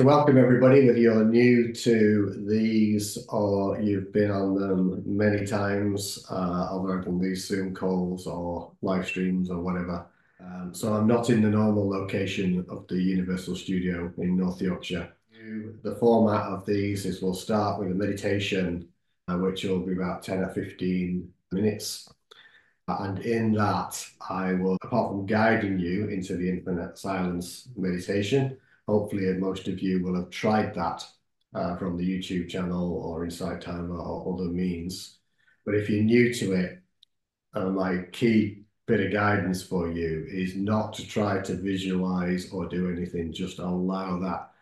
welcome everybody, whether you're new to these or you've been on them many times, either on these Zoom calls or live streams or whatever. So I'm not in the normal location of the Universal Studio in North Yorkshire. The format of these is we'll start with a meditation, which will be about 10 or 15 minutes. And in that, I will, apart from guiding you into the infinite silence meditation, hopefully most of you will have tried that from the YouTube channel or Insight Timer or other means. But if you're new to it, my key bit of guidance for you is not to try to visualize or do anything, just allow that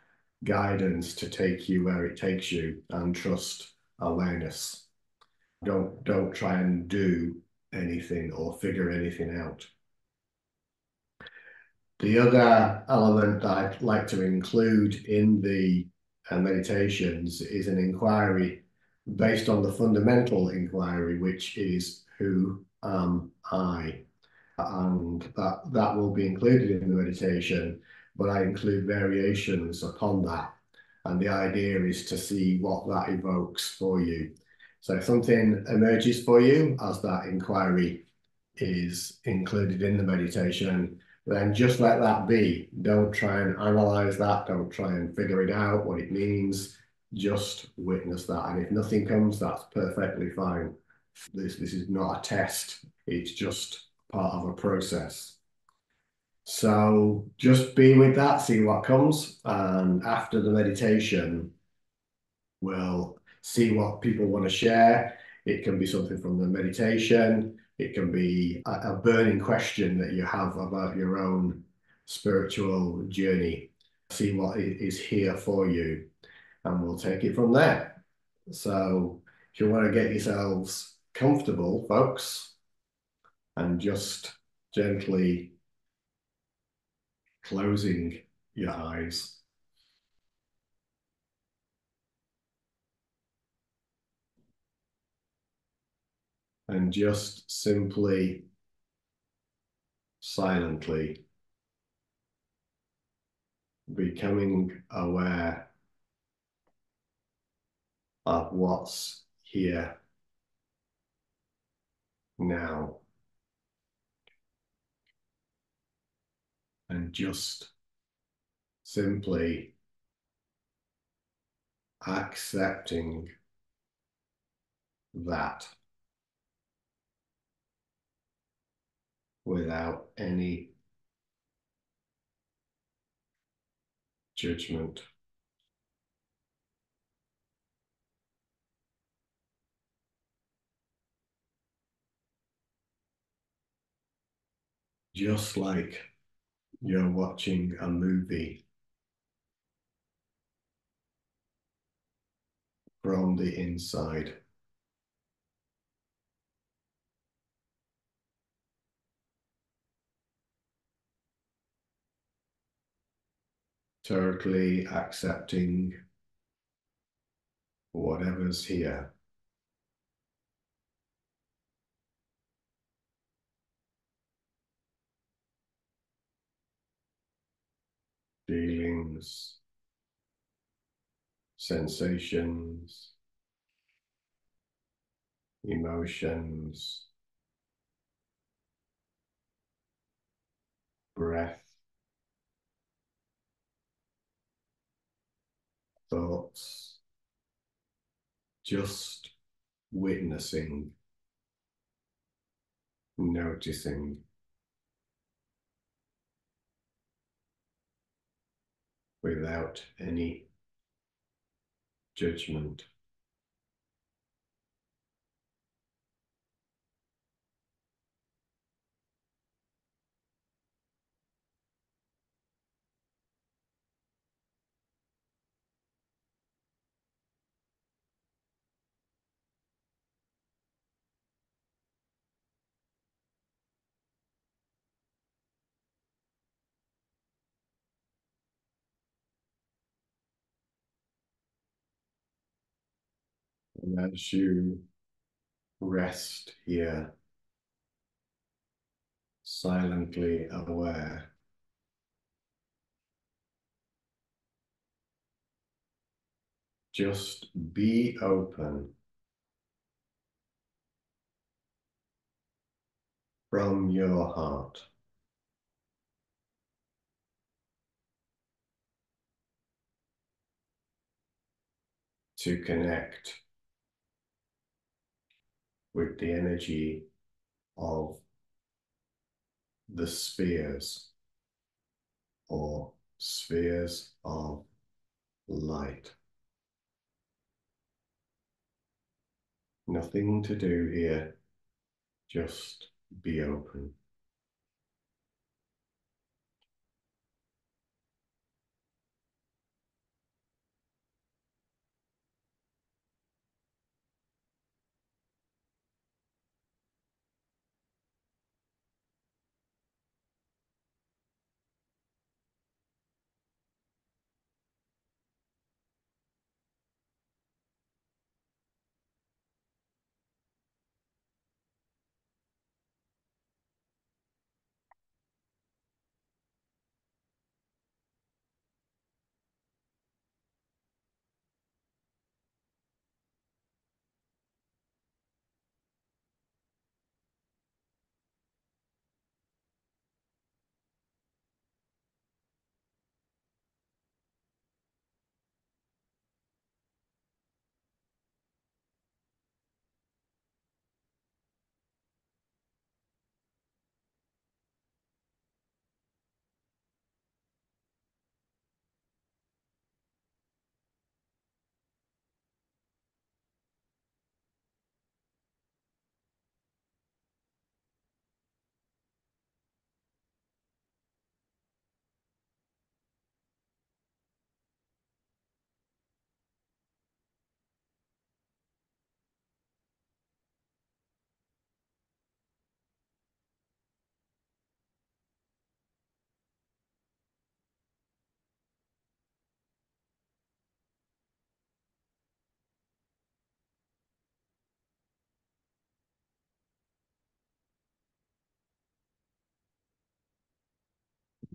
guidance to take you where it takes you and trust awareness. Don't try and do anything or figure anything out. The other element that I'd like to include in the meditations is an inquiry based on the fundamental inquiry, which is who am I? And that will be included in the meditation, but I include variations upon that. And the idea is to see what that evokes for you. So if something emerges for you as that inquiry is included in the meditation, then just let that be. Don't try and analyze that. Don't try and figure it out, what it means. Just witness that. And if nothing comes, that's perfectly fine. This is not a test. It's just part of a process. So just be with that, see what comes. And after the meditation, we'll see what people want to share. It can be something from the meditation. It can be a burning question that you have about your own spiritual journey. See what is here for you, and we'll take it from there. So if you want to get yourselves comfortable, folks, and just gently closing your eyes. And just simply, silently becoming aware of what's here now. And just simply accepting that without any judgment. Just like you're watching a movie from the inside. Totally accepting whatever's here. Feelings, sensations, emotions, breath, thoughts, just witnessing, noticing without any judgment. And as you rest here, silently aware, Just be open from your heart. To connect with the energy of the spheres or spheres of light. Nothing to do here, just be open.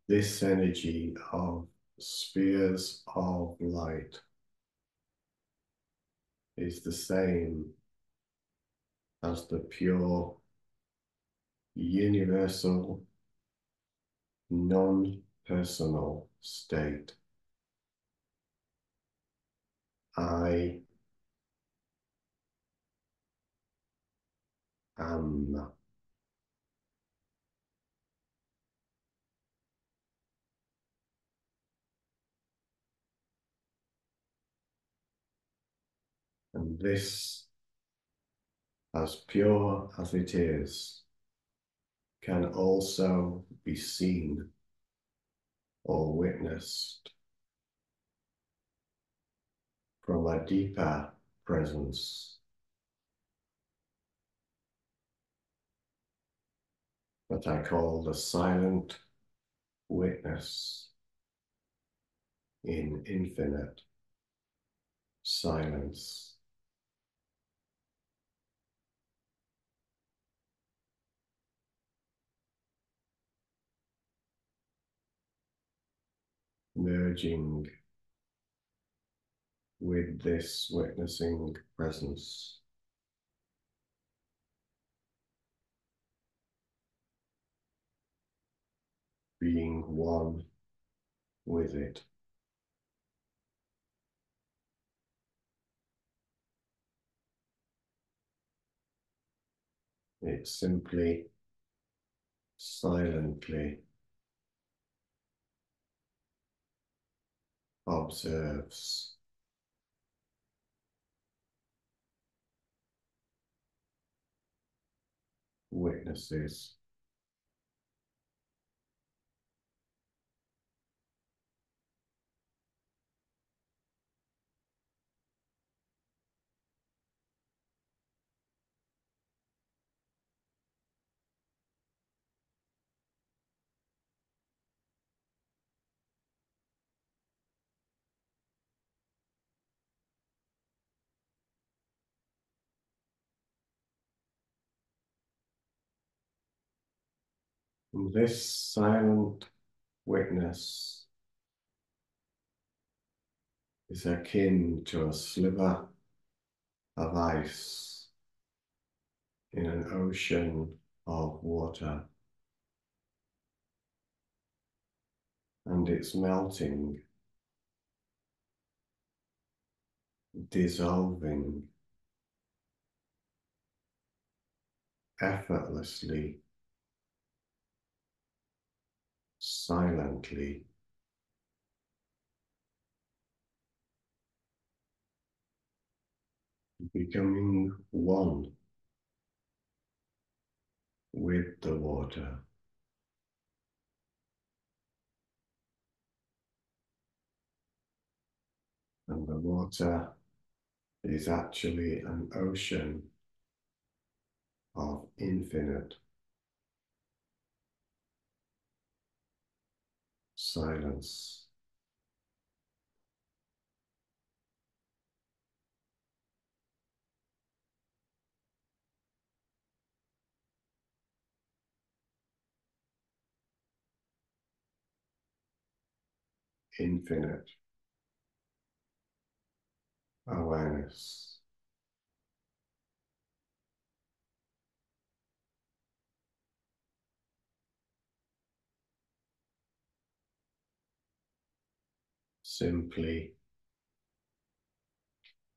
This energy of spheres of light is the same as the pure, universal, non-personal state. I am. And this, as pure as it is, can also be seen or witnessed from a deeper presence that I call the silent witness in infinite silence. Merging with this witnessing presence. Being one with it. It simply, silently observes, witnesses, and this silent witness is akin to a sliver of ice in an ocean of water, and it's melting, dissolving effortlessly, silently, becoming one with the water. And the water is actually an ocean of infinite silence. Infinite awareness. Simply,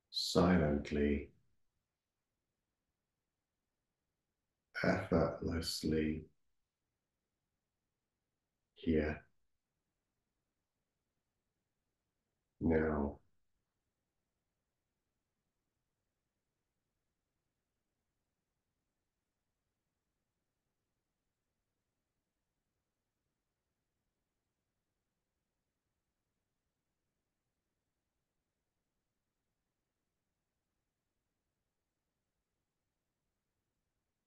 silently, effortlessly here, now.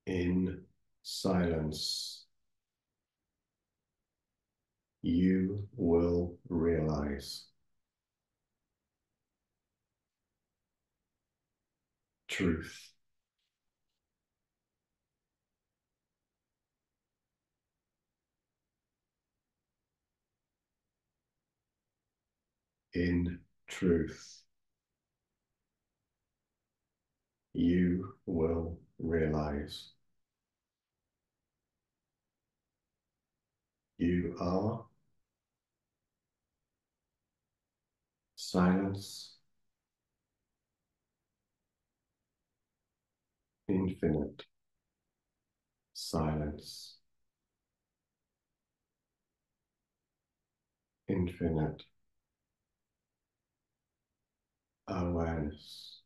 In silence, you will realize truth. In truth, you will realize you are silence, infinite silence, infinite awareness.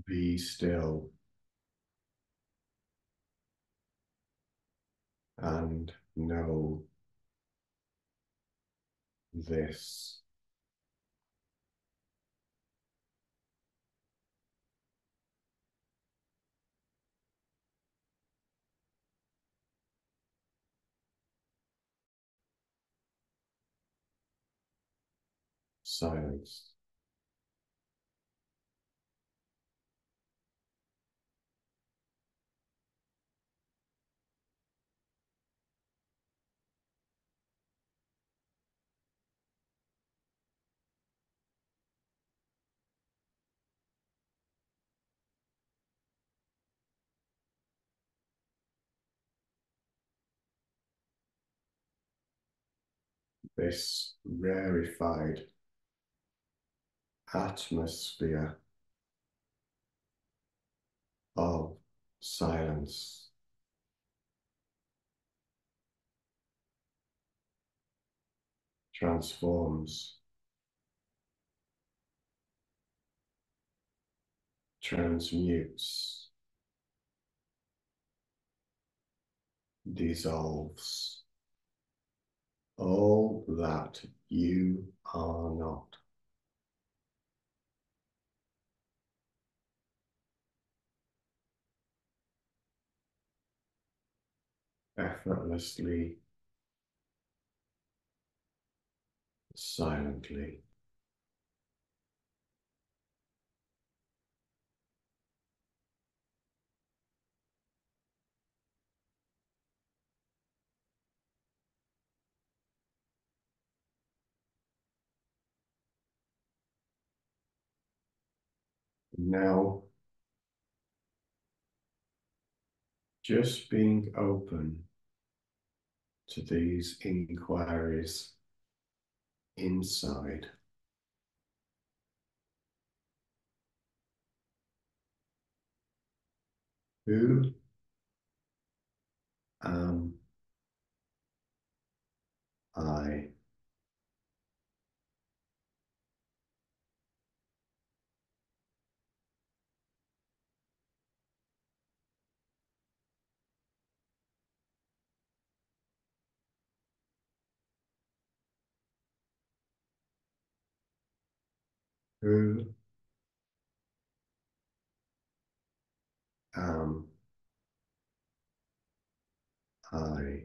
Be still and know this. Silence. This rarefied atmosphere of silence transforms, transmutes, dissolves all that you are not. Effortlessly, silently. Now, just being open to these inquiries inside. Who am I? Who am I?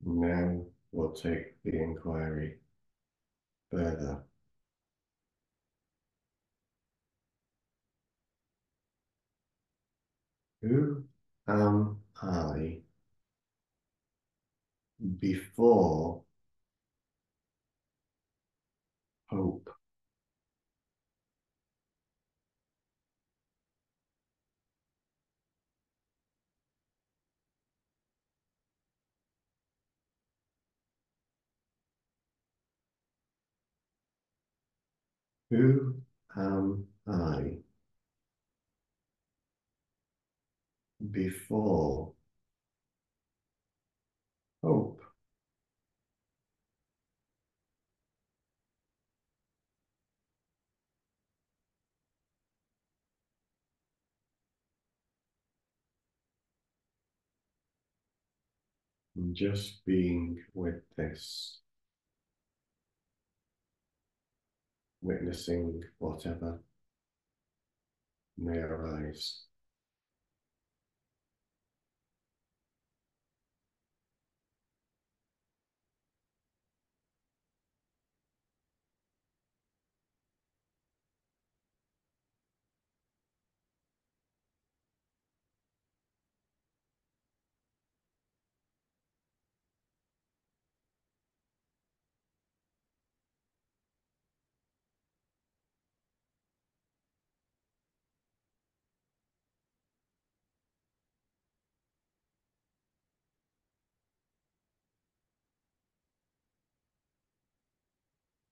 Now we'll take the inquiry further. Who am I before hope? Who am I before hope? Just being with this, witnessing whatever may arise.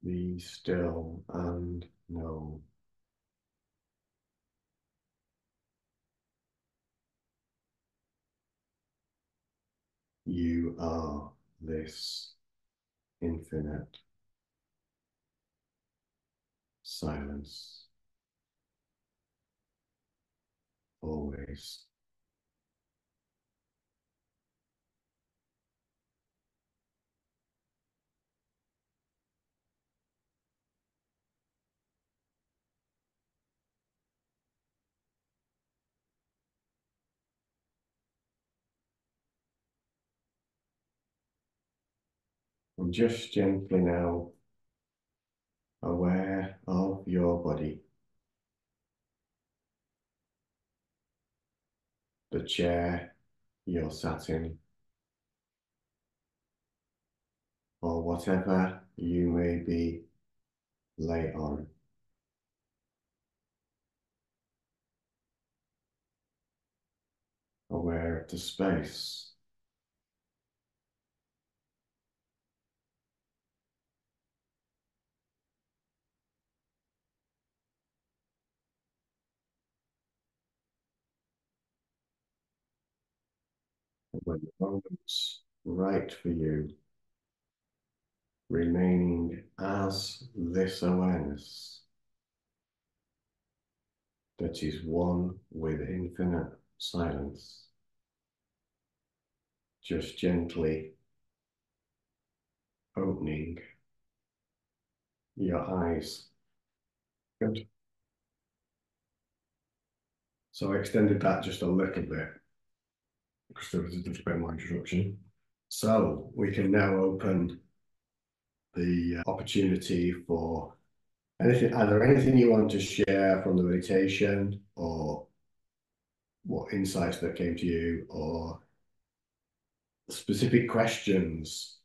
Be still and know you are this infinite silence, always. And just gently now, aware of your body, the chair you're sat in, or whatever you may be lay on. Aware of the space, and when the moment's right for you, remaining as this awareness that is one with infinite silence, just gently opening your eyes. Good. So I extended that just a little bit because there was a little bit more introduction. So we can now open the opportunity for anything. Are there anything you want to share from the meditation, or what insights that came to you, or specific questions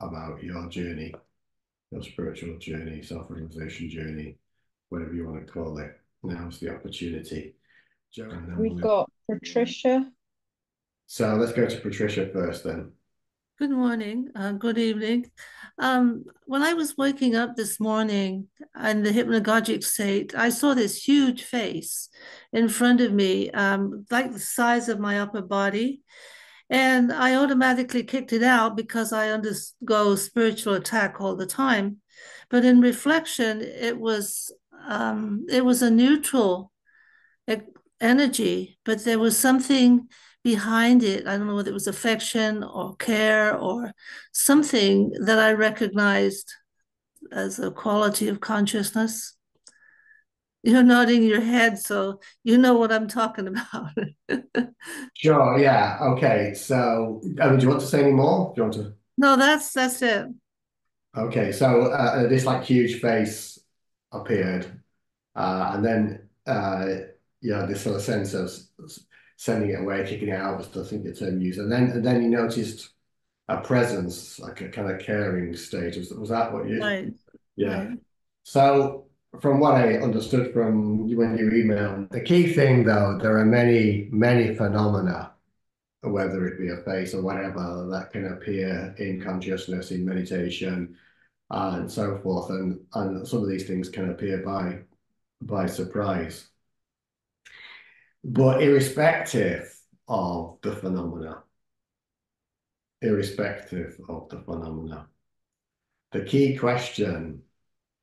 about your journey, your spiritual journey, self-realization journey, whatever you want to call it? Now's the opportunity. Joe, and then We've got Patricia. So let's go to Patricia first then. Good morning, good evening. When I was waking up this morning in the hypnagogic state, I saw this huge face in front of me, like the size of my upper body. And I automatically kicked it out because I undergo spiritual attack all the time. But in reflection, it was a neutral energy, but there was something behind it. I don't know whether it was affection or care or something that I recognized as a quality of consciousness. You're nodding your head, so you know what I'm talking about. Sure, yeah, okay. So, do you want to say any more? Do you want to? No, that's it. Okay, so this like huge face appeared, and then yeah, this sort of sense of sending it away, kicking it out was, I think, the term used, and then you noticed a presence, like a kind of caring state. Was that what you? Right, Yeah. right. So, from what I understood from you when you emailed, the key thing though, there are many, many phenomena, whether it be a face or whatever, that can appear in consciousness, in meditation, and so forth. And some of these things can appear by surprise. But of the phenomena, irrespective of the phenomena, the key question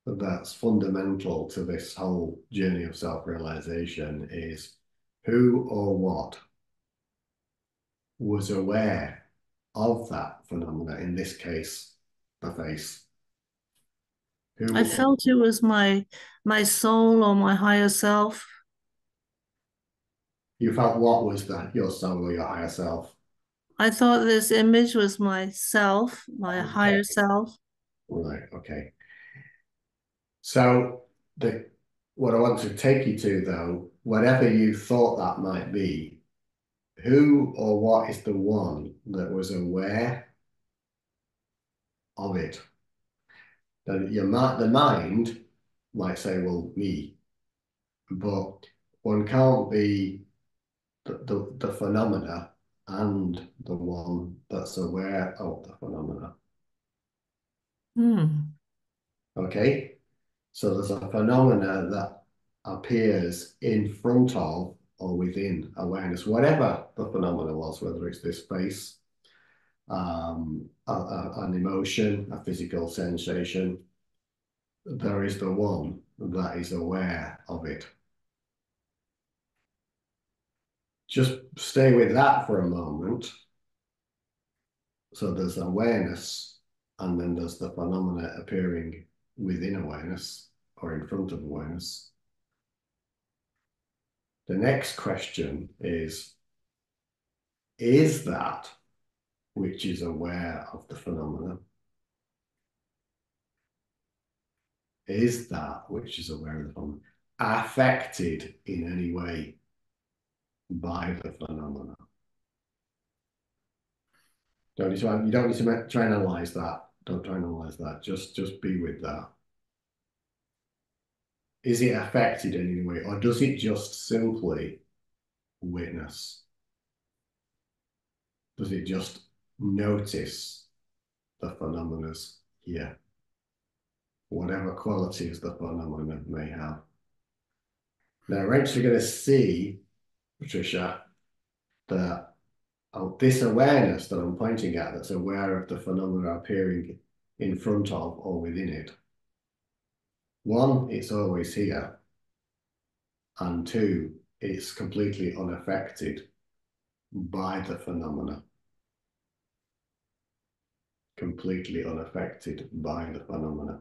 that's fundamental to this whole journey of self-realization is who or what was aware of that phenomena, in this case, the face. I Who felt it was my soul or my higher self. You felt what was that, your soul or your higher self? I thought this image was myself, my Okay, higher self. right, okay. So the what I want to take you to though, whatever you thought that might be, who or what is the one that was aware of it? That the mind might say, well, me, but one can't be the phenomena and the one that's aware of the phenomena. Hmm. Okay? So there's a phenomena that appears in front of or within awareness, whatever the phenomena was, whether it's this face, an emotion, a physical sensation, there is the one that is aware of it. Just stay with that for a moment. So there's awareness, and then there's the phenomena appearing within awareness or in front of awareness. The next question is that which is aware of the phenomena, is that which is aware of the phenomena affected in any way by the phenomena? You don't need to try and analyze that. Don't try and analyze that. Just be with that. Is it affected in any way, or does it just simply witness? Does it just notice the phenomena here, whatever qualities the phenomena may have? Now, we're actually going to see, Patricia, that this awareness that I'm pointing at, that's aware of the phenomena appearing in front of or within it. One, it's always here. And two, it's completely unaffected by the phenomena. Completely unaffected by the phenomena.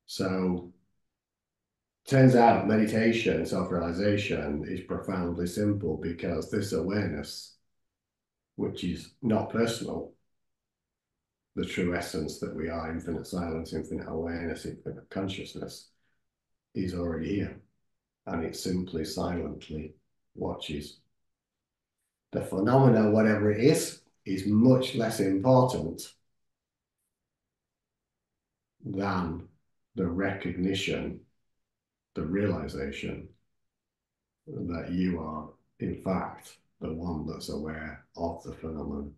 So, turns out meditation, self-realization is profoundly simple because this awareness, which is not personal, the true essence that we are, infinite silence, infinite awareness, infinite consciousness, is already here. And it simply silently watches. The phenomena, whatever it is much less important than the recognition, the realization that you are, in fact, the one that's aware of the phenomenon.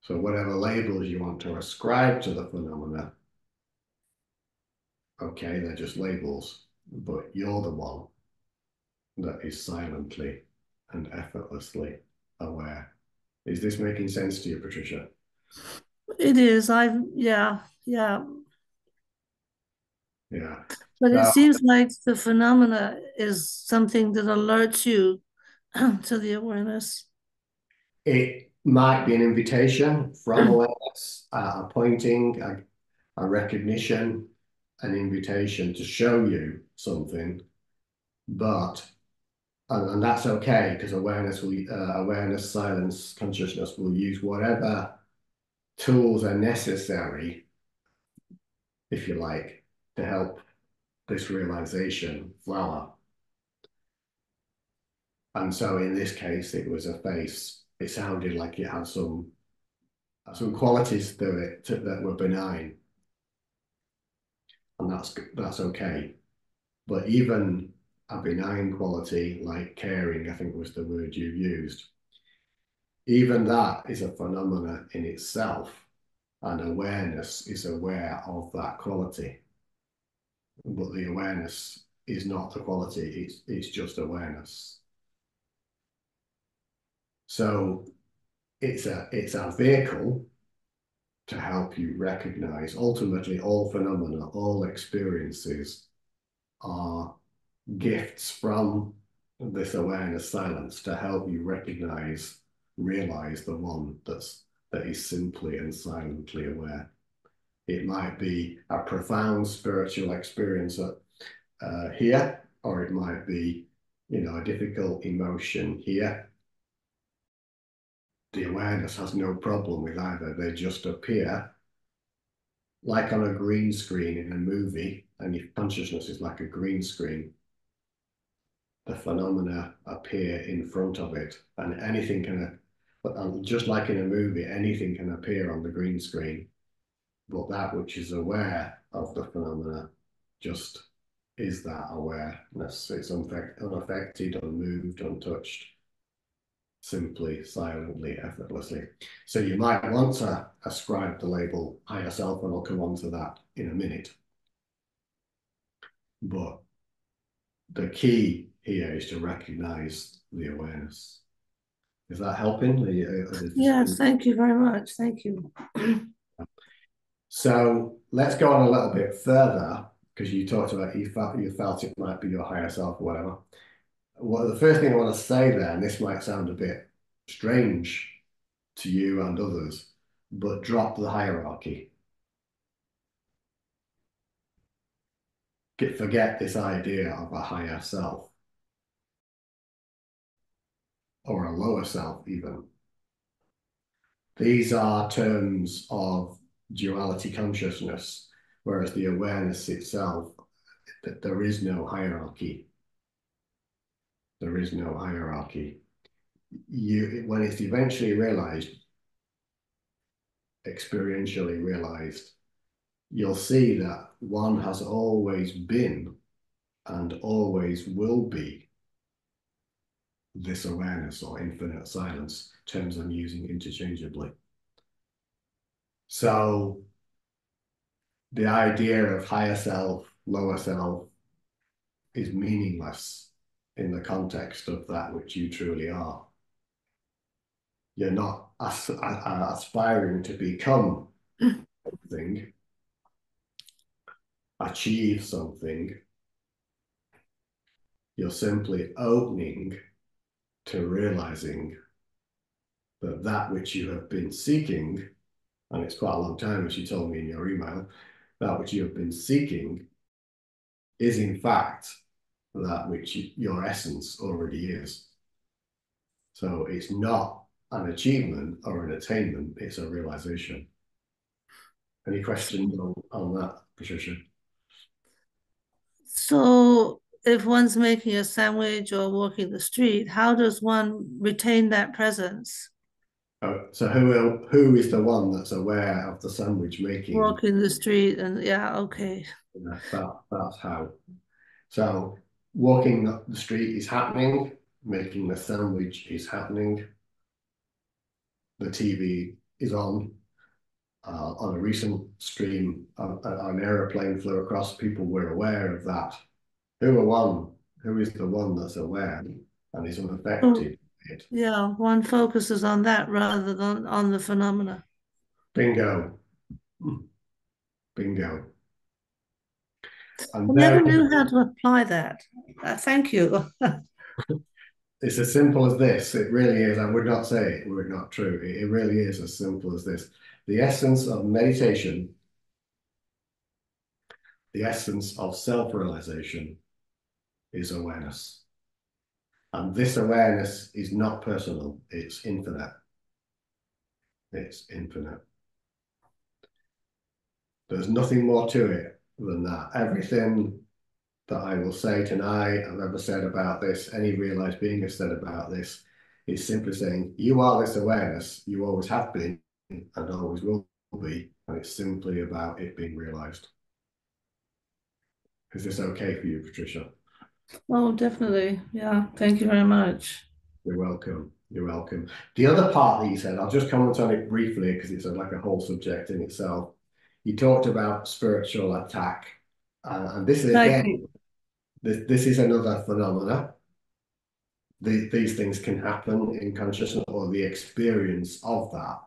So whatever labels you want to ascribe to the phenomena, okay, they're just labels, but you're the one that is silently and effortlessly aware. Is this making sense to you, Patricia? It is. Yeah, yeah. Yeah. But it So seems like the phenomena is something that alerts you to the awareness. it might be an invitation from awareness, a pointing, a recognition, an invitation to show you something, but and that's okay because awareness, silence, consciousness will use whatever tools are necessary, if you like, to help this realization flower. And so in this case, it was a face. It sounded like it had some qualities to it that were benign, and that's okay. But even a benign quality like caring, I think was the word you used, even that is a phenomena in itself, and awareness is aware of that quality. But the awareness is not the quality, it's just awareness. So it's a vehicle to help you recognize ultimately all phenomena, all experiences are gifts from this awareness silence to help you realize the one that is simply and silently aware. It might be a profound spiritual experience here, or it might be, a difficult emotion here. The awareness has no problem with either. They just appear like on a green screen in a movie, and if consciousness is like a green screen, the phenomena appear in front of it, and anything can, just like in a movie, anything can appear on the green screen, but that which is aware of the phenomena just is that awareness. It's unaffected, unmoved, untouched, simply, silently, effortlessly. So you might want to ascribe the label higher self, and I'll come on to that in a minute. But the key here is to recognize the awareness. Is that helping? Yes, thank you very much. Thank you. So let's go on a little bit further because you talked about you felt it might be your higher self or whatever. Well, the first thing I want to say there, and this might sound a bit strange to you and others, but drop the hierarchy. Forget this idea of a higher self or a lower self even. These are terms of duality consciousness, whereas the awareness itself, that there is no hierarchy. There is no hierarchy. When it's eventually realized, experientially realized, you'll see that one has always been and always will be this awareness or infinite silence, terms I'm using interchangeably. So the idea of higher self, lower self is meaningless in the context of that which you truly are. You're not aspiring to become something, achieve something. You're simply opening to realizing that that which you have been seeking, and it's quite a long time, as you told me in your email, that which you have been seeking is in fact that which your essence already is. So it's not an achievement or an attainment, it's a realization. Any questions on that, Patricia? So if one's making a sandwich or walking the street, how does one retain that presence? So who is the one that's aware of the sandwich making? Walking the street and yeah, okay. That's how. So walking up the street is happening, making the sandwich is happening, the TV is on a recent stream, an aeroplane flew across, people were aware of that. Who is the one that's aware and is So unaffected? It. yeah, one focuses on that rather than on the phenomena. Bingo. Bingo. I And never there, knew how to apply that. Thank you. it's as simple as this. It really is. I would not say it were it not true. It really is as simple as this. The essence of meditation, the essence of self-realization is awareness. And this awareness is not personal, it's infinite. It's infinite. There's nothing more to it than that. Everything that I will say tonight, I've ever said about this, any realized being has said about this, is simply saying, you are this awareness, you always have been and always will be, and it's simply about it being realized. Is this okay for you, Patricia? Oh, definitely. Yeah. Thank you very much. You're welcome. You're welcome. The other part that you said, I'll just comment on it briefly because it's like a whole subject in itself. You talked about spiritual attack, and this is Thank again, you. this is another phenomena. These things can happen in consciousness, or the experience of that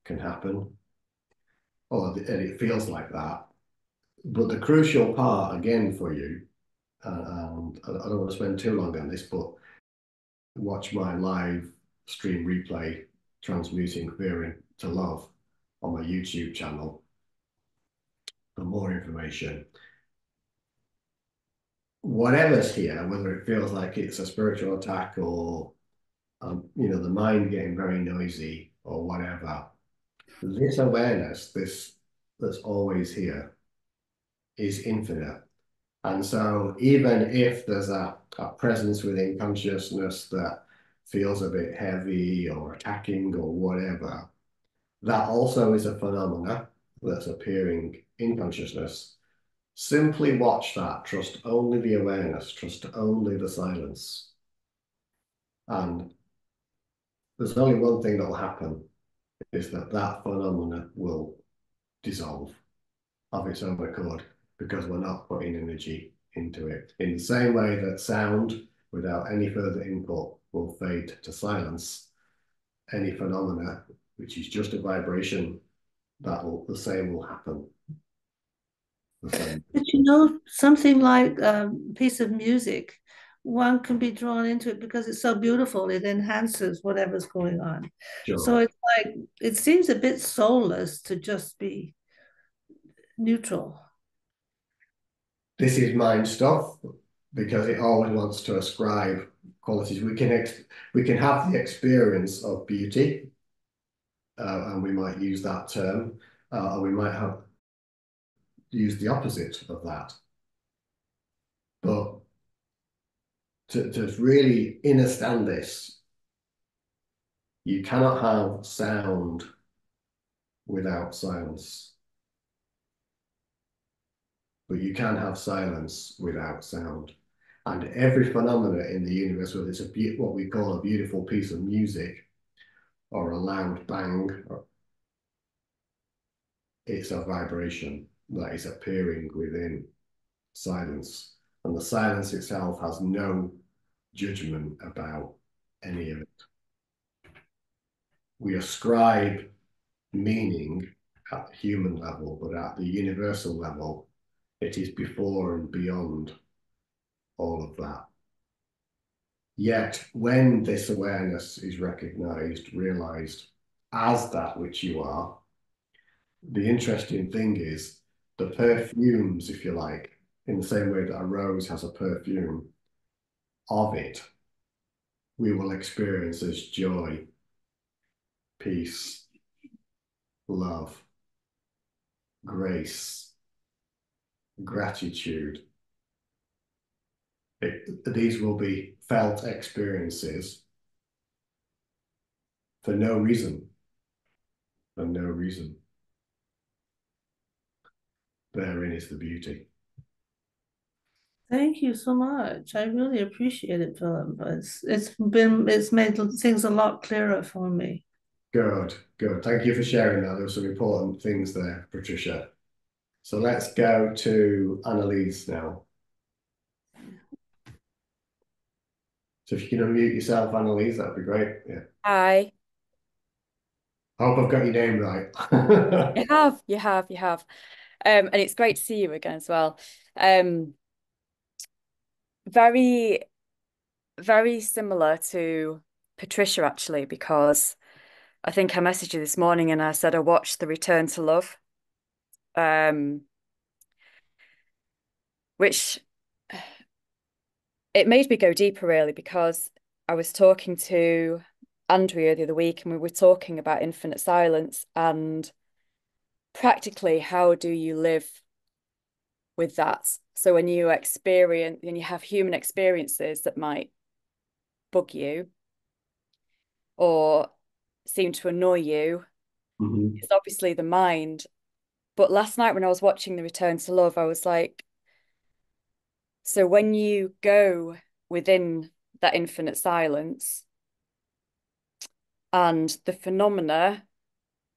can happen, and it feels like that. But the crucial part again for you, and I don't want to spend too long on this, but watch my live stream replay transmuting fear into love on my YouTube channel for more information. Whatever's here, whether it feels like it's a spiritual attack or the mind getting very noisy or whatever, this awareness, this that's always here, is infinite. And so even if there's a presence within consciousness that feels a bit heavy or attacking or whatever, that also is a phenomena that's appearing in consciousness. Simply watch that, trust only the awareness, trust only the silence. And there's only one thing that will happen, is that that phenomena will dissolve of its own accord because we're not putting energy into it. In the same way that sound, without any further input, will fade to silence, any phenomena, which is just a vibration, the same will happen. The same. But you know, something like a piece of music, one can be drawn into it because it's so beautiful. It enhances whatever's going on. So Sure. it's like it seems a bit soulless to just be neutral. This is mind stuff because it always wants to ascribe qualities. We can have the experience of beauty, and we might use that term, or we might have used the opposite of that. But to really understand this, you cannot have sound without silence, but you can have silence without sound. And every phenomena in the universe, whether it's what we call a beautiful piece of music or a loud bang, it's a vibration that is appearing within silence. And the silence itself has no judgment about any of it. we ascribe meaning at the human level, but at the universal level, it is before and beyond all of that. Yet, when this awareness is recognized, realized as that which you are, the interesting thing is the perfumes, if you like, in the same way that a rose has a perfume of it, we will experience as joy, peace, love, grace, gratitude. These will be felt experiences for no reason, for no reason. Therein is the beauty. Thank you so much. I really appreciate it, Philip. It's made things a lot clearer for me. Good, good. Thank you for sharing that. There were some important things there, Patricia. So let's go to Annalise now. So if you can unmute yourself, Annalise, that'd be great. Yeah. Hi. I hope I've got your name right. You have. And it's great to see you again as well. Um, very, very similar to Patricia, actually, because I think I messaged you this morning and I said I watched The Return to Love, um, which it made me go deeper, really, because I was talking to Andrea the other week and we were talking about infinite silence and practically how do you live with that. So when you have human experiences that might bug you or seem to annoy you, it's obviously the mind. But last night when I was watching The Return to Love, I was like, so when you go within that infinite silence and the phenomena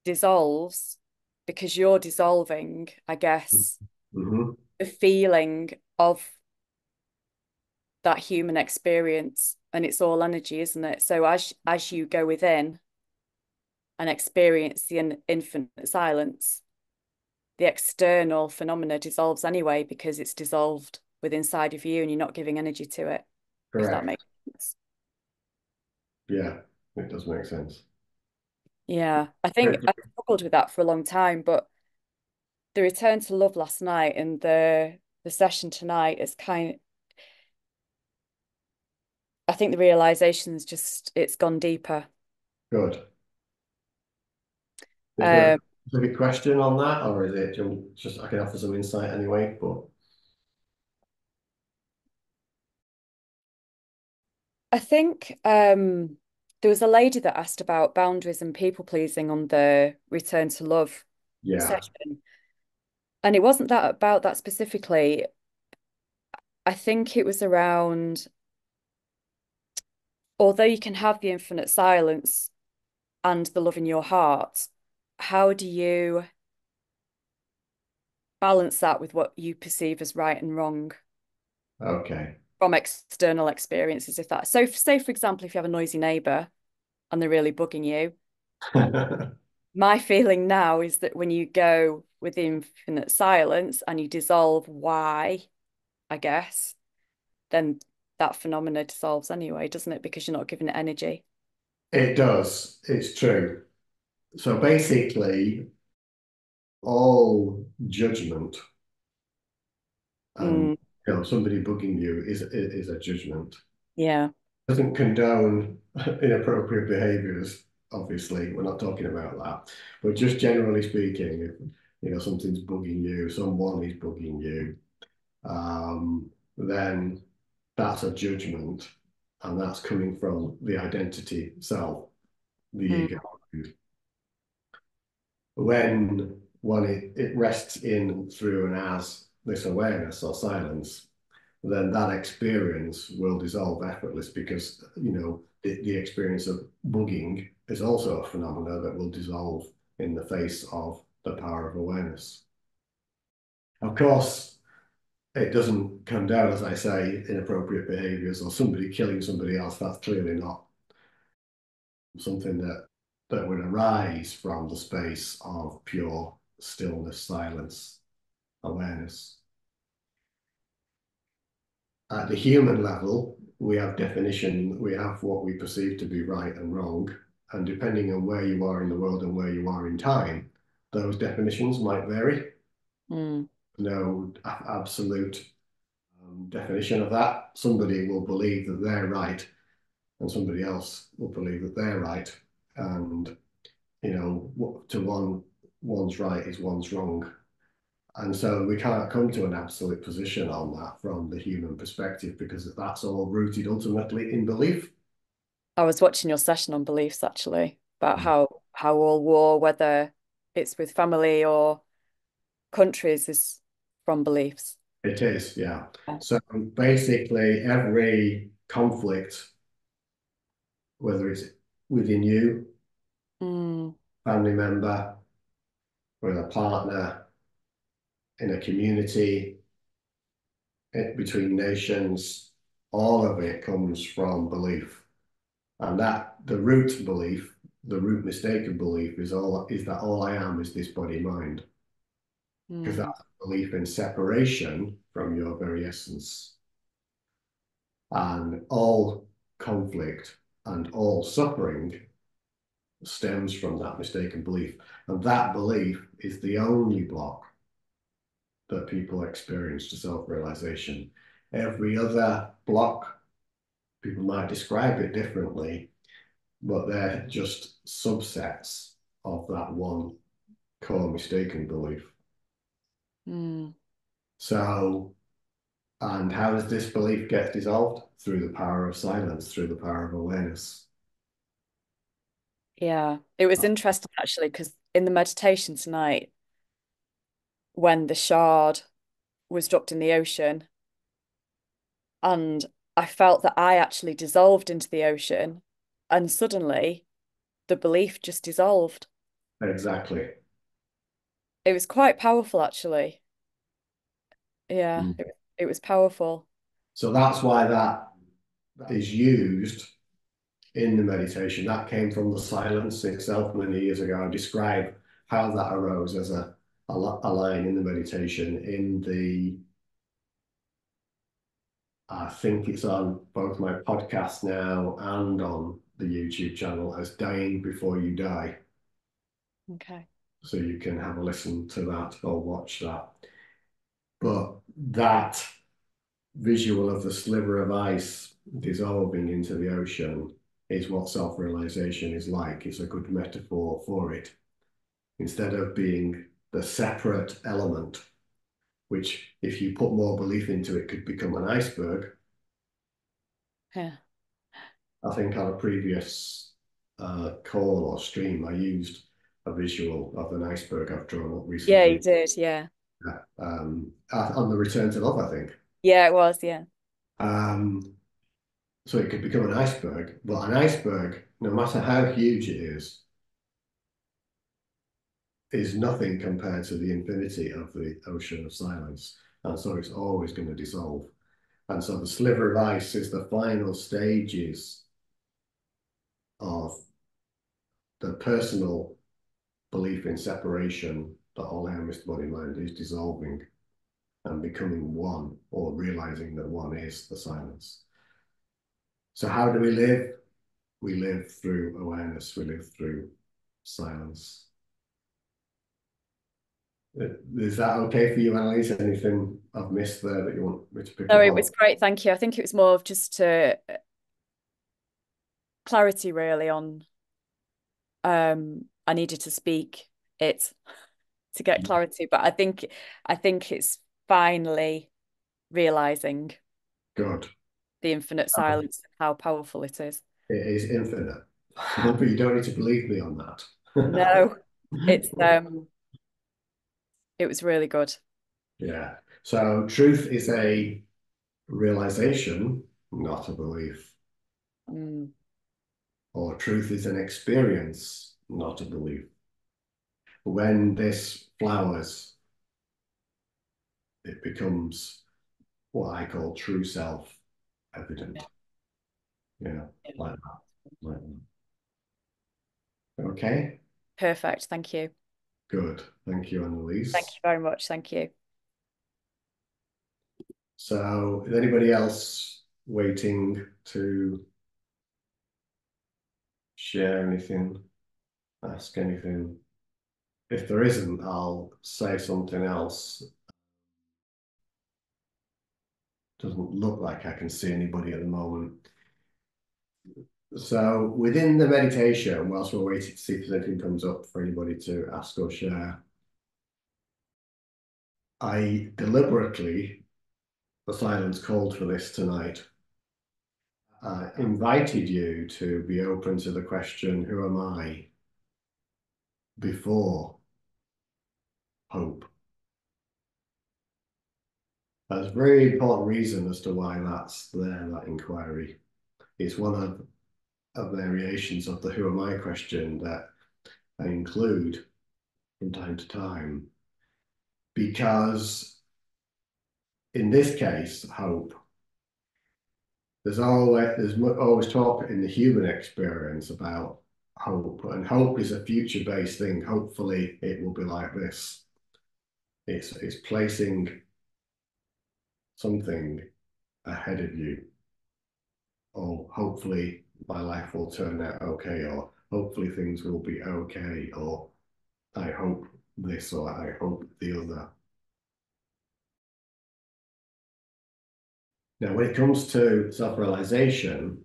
dissolves because you're dissolving, I guess, Mhm. the feeling of that human experience, and it's all energy, isn't it? So as you go within and experience the infinite silence, the external phenomena dissolves anyway because it's dissolved within inside of you and you're not giving energy to it, if that Correct. makes sense. Yeah, it does make sense. Yeah, I think I struggled with that for a long time, but the return to love last night and the session tonight is I think the realization is just it's gone deeper. Good. Is there a Um, specific question on that, or is it just I can offer some insight anyway? But I think there was a lady that asked about boundaries and people pleasing on the return to love yeah, session. And it wasn't that about that specifically. I think it was around, although you can have the infinite silence and the love in your heart, how do you balance that with what you perceive as right and wrong okay. from external experiences? If that, so say, for example, if you have a noisy neighbor and they're really bugging you, my feeling now is that when you go with infinite silence and you dissolve why, I guess, then that phenomena dissolves anyway, doesn't it? Because you're not giving it energy. It does. It's true. So basically, all judgment and Mm, somebody bugging you is a judgment. yeah. Doesn't condone inappropriate behaviors. Obviously, we're not talking about that. But just generally speaking, if something's bugging you, someone is bugging you, then that's a judgment, and that's coming from the identity self, the Mm, ego. When one it rests in through and as this awareness or silence, then that experience will dissolve effortless because the experience of bugging is also a phenomena that will dissolve in the face of the power of awareness. Of course, it doesn't condone, as I say, inappropriate behaviors or somebody killing somebody else. That's clearly not something that that would arise from the space of pure stillness, silence, awareness. At the human level, we have definition, we have what we perceive to be right and wrong, and depending on where you are in the world and where you are in time, those definitions might vary. No absolute definition of that. Somebody will believe that they're right, and somebody else will believe that they're right, and to one's right is one's wrong. And so we can't come to an absolute position on that from the human perspective, because that's all rooted ultimately in belief. I was watching your session on beliefs actually, about how all war, whether it's with family or countries, is from beliefs. It is, yeah. So basically every conflict, whether it's within you, family member, with a partner, in a community, between nations, all of it comes from belief. And that the root belief, the root mistaken belief is that all I am is this body mind. Because that's a belief in separation from your very essence. And all conflict and all suffering stems from that mistaken belief. And that belief is the only block that people experience to self-realization. Every other block, people might describe it differently, but they're just subsets of that one core mistaken belief. So, and how does this belief get dissolved? Through the power of silence, through the power of awareness. Yeah, it was interesting actually, because in the meditation tonight, when the shard was dropped in the ocean, and I felt that I actually dissolved into the ocean, and suddenly the belief just dissolved. Exactly. It was quite powerful actually. Yeah, it was powerful. So that's why that is used in the meditation. That came from the silence itself many years ago. I describe how that arose as a line in the meditation I think it's on both my podcast now and on the YouTube channel as Dying Before You Die. Okay. So you can have a listen to that or watch that. But that visual of the sliver of ice dissolving into the ocean is what self-realization is like. It's a good metaphor for it. Instead of being the separate element, which if you put more belief into it could become an iceberg. Yeah. I think on a previous call or stream, I used a visual of an iceberg I've drawn up recently. Yeah, you did, yeah. On the Return to Love, I think. Yeah, it was, yeah. So it could become an iceberg, but an iceberg, no matter how huge it is nothing compared to the infinity of the ocean of silence. And so it's always going to dissolve. And so the sliver of ice is the final stages of the personal belief in separation that all I am is the body mind is dissolving and becoming one, or realizing that one is the silence. So how do we live? We live through awareness, we live through silence. Is that okay for you, Annalise? Anything I've missed there that you want me to pick up No, on? it was great, thank you. I think it was more of just clarity really on I needed to speak it to get clarity, but I think it's finally realizing Good. the infinite silence and how powerful it is. It is infinite, but you don't need to believe me on that. No, it was really good. Yeah. So truth is a realization, not a belief. Or truth is an experience, not a belief. When this flowers, it becomes what I call true self evident. Yeah, like that. Like that. Okay, Perfect. Thank you. good. Thank you, Thank you Annalise. very much. Thank you. So, is anybody else waiting to share anything, ask anything? If there isn't, I'll say something else. Doesn't look like I can see anybody at the moment. So within the meditation, whilst we're waiting to see if anything comes up for anybody to ask or share, I deliberately, the silence called for this tonight, invited you to be open to the question, who am I? Before hope. There's a very important reason as to why that's there, that inquiry. It's one of variations of the who am I question that I include from time to time, because in this case, hope, there's always talk in the human experience about hope, and hope is a future-based thing. Hopefully it will be like this. It's placing something ahead of you, or hopefully my life will turn out okay, or hopefully things will be okay, or I hope this, or I hope the other. Now, when it comes to self-realization,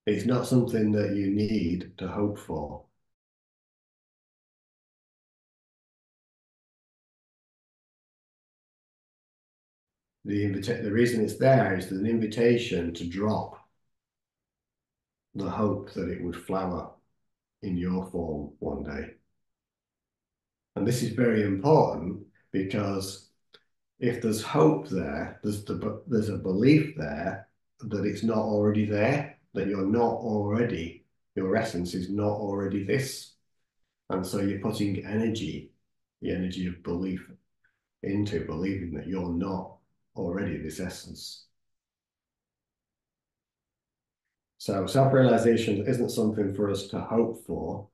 it's not something that you need to hope for. The reason it's there is an invitation to drop the hope that it would flower in your form one day. And this is very important because if there's hope there, there's a belief there that it's not already there, that you're not already, your essence is not already this. And so you're putting energy, the energy of belief, into believing that you're not already this essence. So self-realization isn't something for us to hope for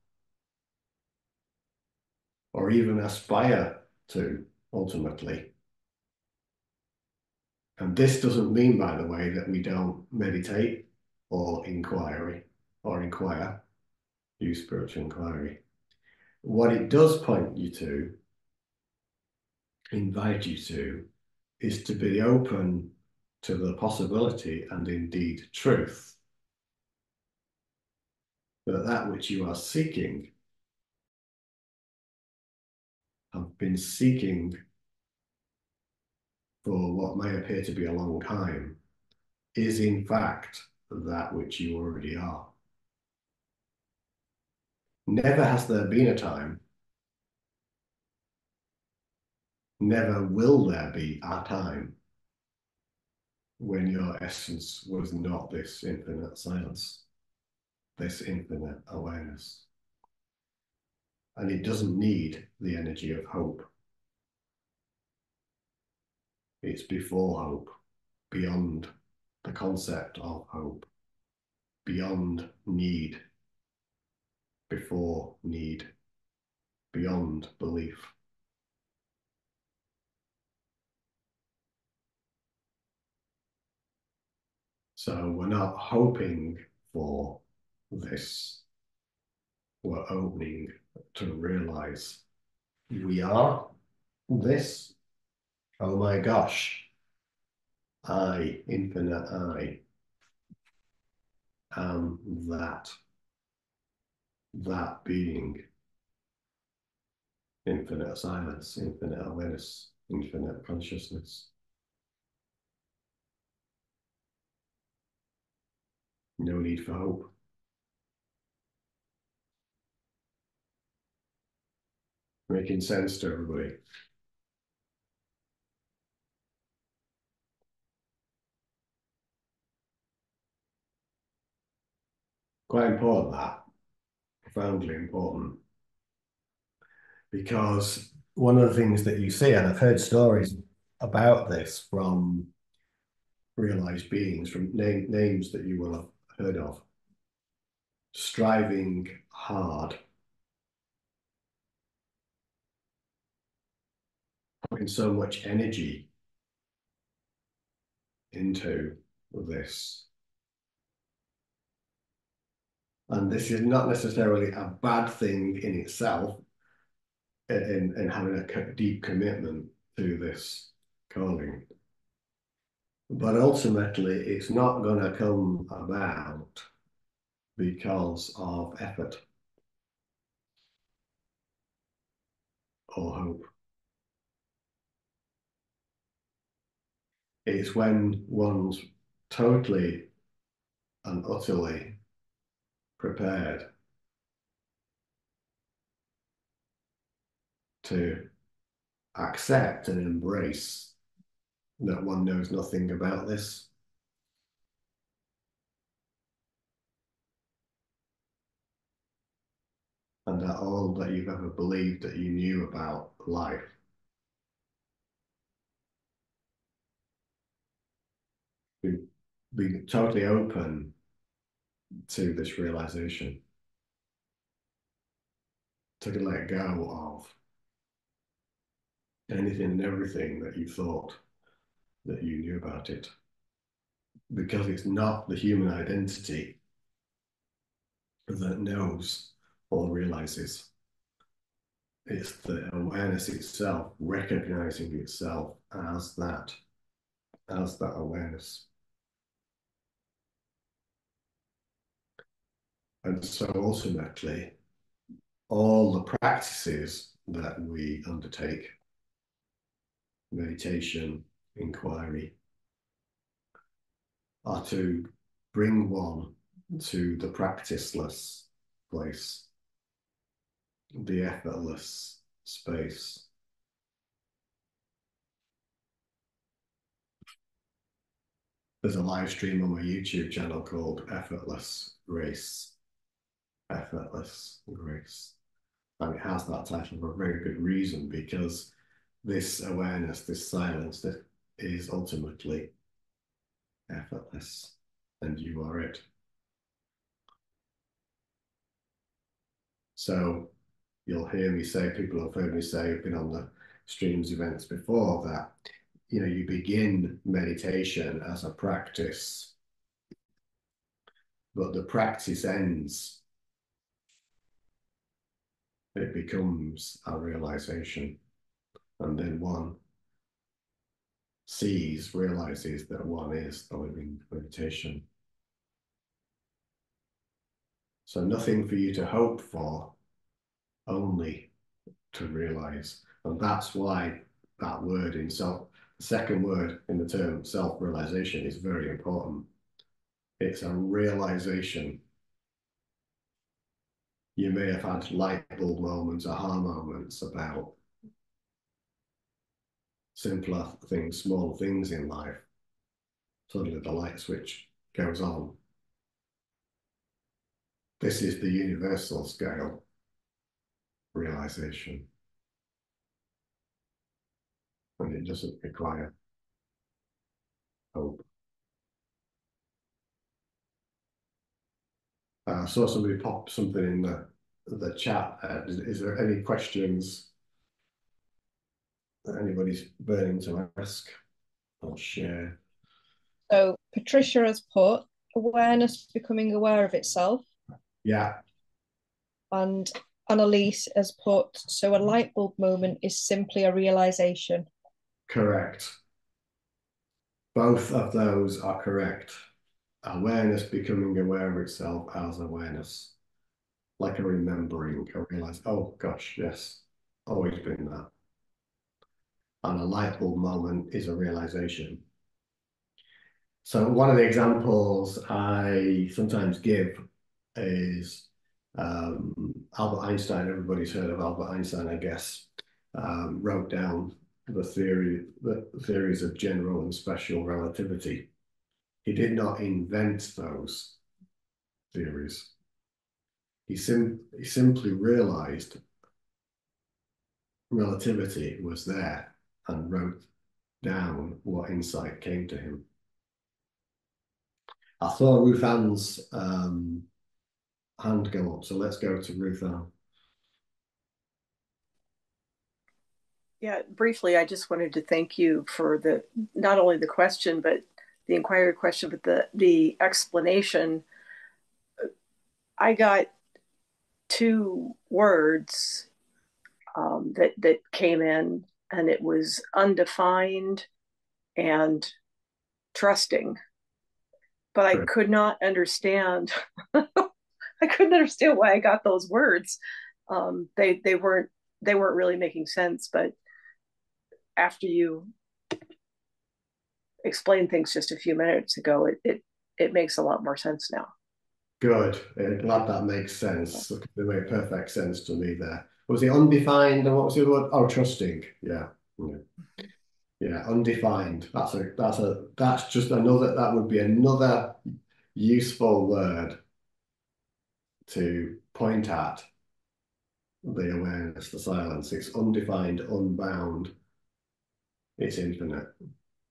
or even aspire to ultimately. And this doesn't mean, by the way, that we don't meditate or inquire, use spiritual inquiry. What it does point you to, invite you to, is to be open to the possibility and indeed truth that that which you are seeking, have been seeking for what may appear to be a long time, is in fact that which you already are. Never has there been a time, never will there be a time when your essence was not this infinite silence, this infinite awareness. And it doesn't need the energy of hope. It's before hope, beyond the concept of hope, beyond need, before need, beyond belief. So we're not hoping for this. We're opening to realize we are this. Oh my gosh. I, infinite I, am that being. Infinite silence, infinite awareness, infinite consciousness. No need for hope. Making sense to everybody. Quite important, that. Profoundly important. Because one of the things that you see, and I've heard stories about this from realized beings from names that you will have heard of, striving hard, putting so much energy into this. And this is not necessarily a bad thing in itself, in having a deep commitment to this calling. But ultimately, it's not going to come about because of effort or hope. It's when one's totally and utterly prepared to accept and embrace that one knows nothing about this. And that all that you've ever believed that you knew about life be totally open to this realization, to let go of anything and everything that you thought that you knew about it, because it's not the human identity that knows or realizes. It's the awareness itself, recognizing itself as that awareness. And so ultimately, all the practices that we undertake, meditation, inquiry, are to bring one to the practiceless place, the effortless space. There's a live stream on my YouTube channel called Effortless Grace. Effortless Grace. And it has that title for a very good reason, because this awareness, this silence, that is ultimately effortless, and you are it. So you'll hear me say, people have heard me say, I've been on the streams events before, that you begin meditation as a practice, but the practice ends. It becomes a realization, and then one realizes that one is the living meditation. So nothing for you to hope for, only to realize. And that's why that word in self, the second word in the term self-realization, is very important. It's a realization. You may have had light bulb moments, aha moments about simpler things, small things in life. Suddenly the light switch goes on. This is the universal scale realization. And it doesn't require hope. I saw somebody pop something in the chat. Is there any questions that anybody's burning to ask or share? So Patricia has put awareness becoming aware of itself. Yeah. And Annalise has put, so a light bulb moment is simply a realization. Correct. Both of those are correct. Awareness becoming aware of itself as awareness. Like a remembering, a realize, oh gosh, yes, always been that. And a light bulb moment is a realization. So one of the examples I sometimes give is Albert Einstein. Everybody's heard of Albert Einstein, I guess. Wrote down the theories of general and special relativity. He did not invent those theories. He simply realized relativity was there and wrote down what insight came to him. I saw Ruth Ann's hand go up, so let's go to Ruth Ann. Yeah, briefly, I just wanted to thank you for the not only the question, but the inquiry question, but the explanation. I got two words that came in, and it was undefined and trusting. But I could not understand. I couldn't understand why I got those words. They weren't really making sense. But after you explained things just a few minutes ago, it makes a lot more sense now. Good. Glad that makes sense. It made perfect sense to me there. Was it undefined? And what was the other word? Oh, trusting. Yeah. Yeah, undefined. That's just another, that would be another useful word to point at the awareness, the silence. It's undefined, unbound. It's infinite.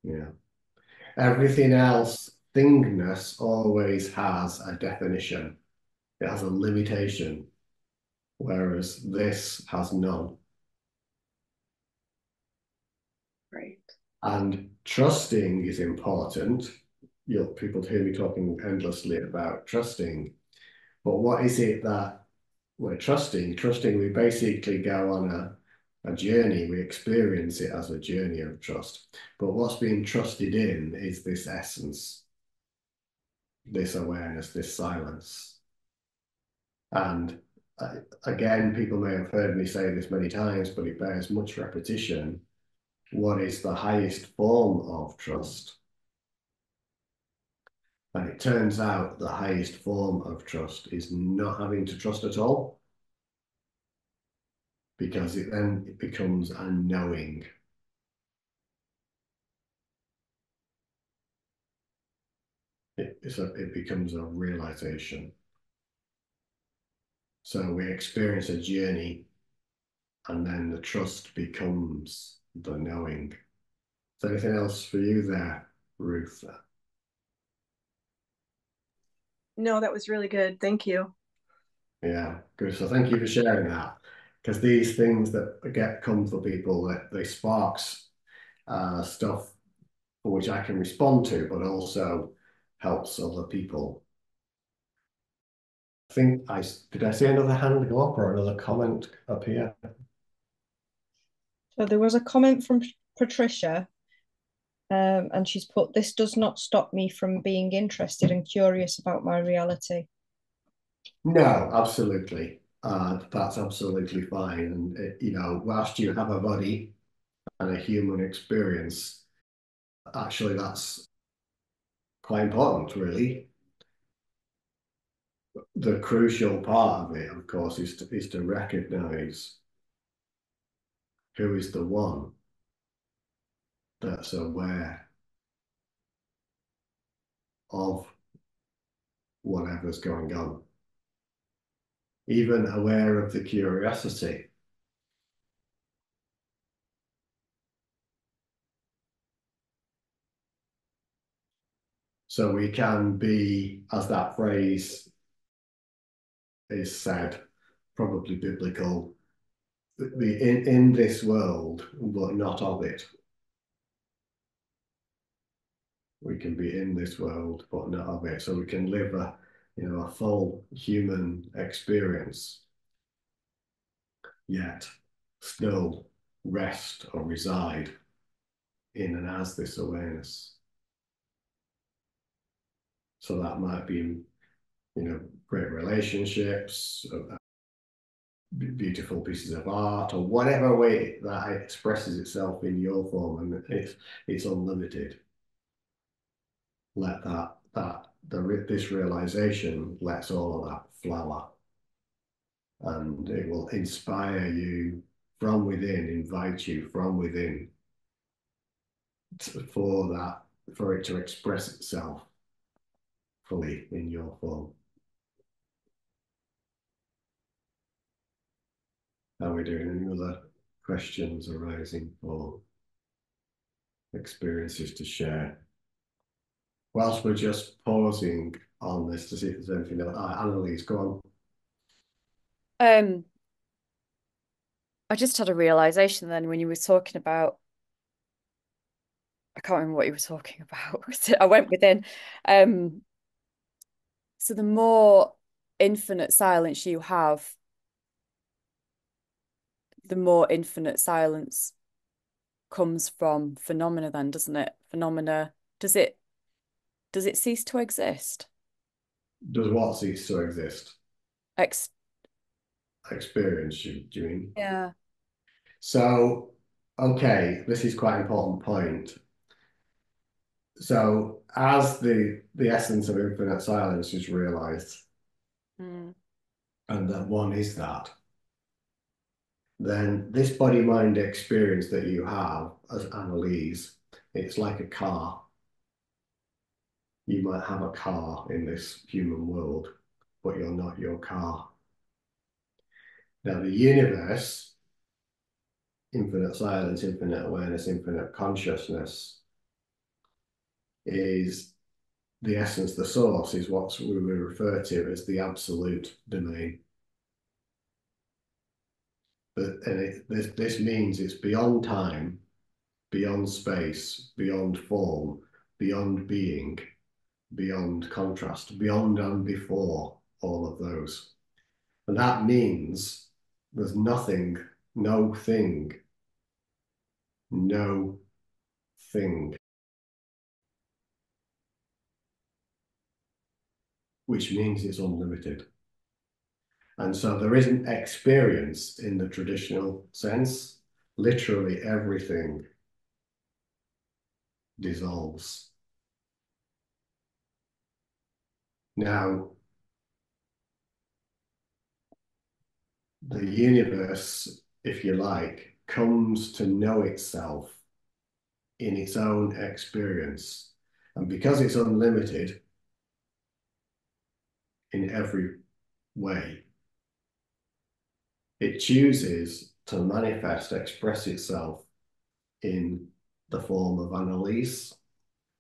Yeah. Everything else, thingness always has a definition. It has a limitation, whereas this has none. Right. And trusting is important. People hear me talking endlessly about trusting, but what is it that we're trusting? Trusting, we basically go on a journey, we experience it as a journey of trust. But what's being trusted in is this essence, this awareness, this silence. And again, people may have heard me say this many times, but it bears much repetition. What is the highest form of trust? And it turns out the highest form of trust is not having to trust at all, because it becomes a knowing. It becomes a realization. So we experience a journey, and then the trust becomes the knowing. Is there anything else for you there, Ruth? No, that was really good. Thank you. Yeah, good. So thank you for sharing that, because these things that come for people, that they sparks stuff for which I can respond to, but also helps other people. I think did I see another hand go up or another comment appear? So there was a comment from Patricia, and she's put, "This does not stop me from being interested and curious about my reality." No, absolutely. That's absolutely fine. And, whilst you have a body and a human experience, actually, that's quite important, really. The crucial part of it, of course, is to recognize who is the one that's aware of whatever's going on, even aware of the curiosity. So we can be, as that phrase is said, probably biblical, be in this world, but not of it. We can be in this world, but not of it. So we can live a full human experience, yet still rest or reside in and as this awareness. So that might be, great relationships, beautiful pieces of art, or whatever way that it expresses itself in your form, and it's unlimited. Let this realization lets all of that flower, and it will inspire you from within, invite you from within for it to express itself fully in your form. How are we doing? Any other questions arising or experiences to share? whilst we're just pausing on this to see if there's anything else. Annalise, go Um, I just had a realization then when you were talking about, I can't remember what you were talking about. I went within. Um, so the more infinite silence you have, the more infinite silence comes from phenomena then, doesn't it? Phenomena, does it cease to exist? on. Does what cease to exist? Ex Experience, do you mean? yeah. So, okay, this is quite an important point. So, as the essence of infinite silence is realized, Mm. and that one is that, then this body-mind experience that you have as Annalise, it's like a car. You might have a car in this human world, but you're not your car. Now, the universe, infinite silence, infinite awareness, infinite consciousness, is the essence, the source, is what we refer to as the absolute domain. This means it's beyond time, beyond space, beyond form, beyond being, beyond contrast, beyond and before all of those. And that means there's nothing, no thing, no thing, which means it's unlimited. And so there isn't experience in the traditional sense. Literally everything dissolves. Now, the universe, if you like, comes to know itself in its own experience. And because it's unlimited in every way, it chooses to manifest, express itself in the form of Annalise,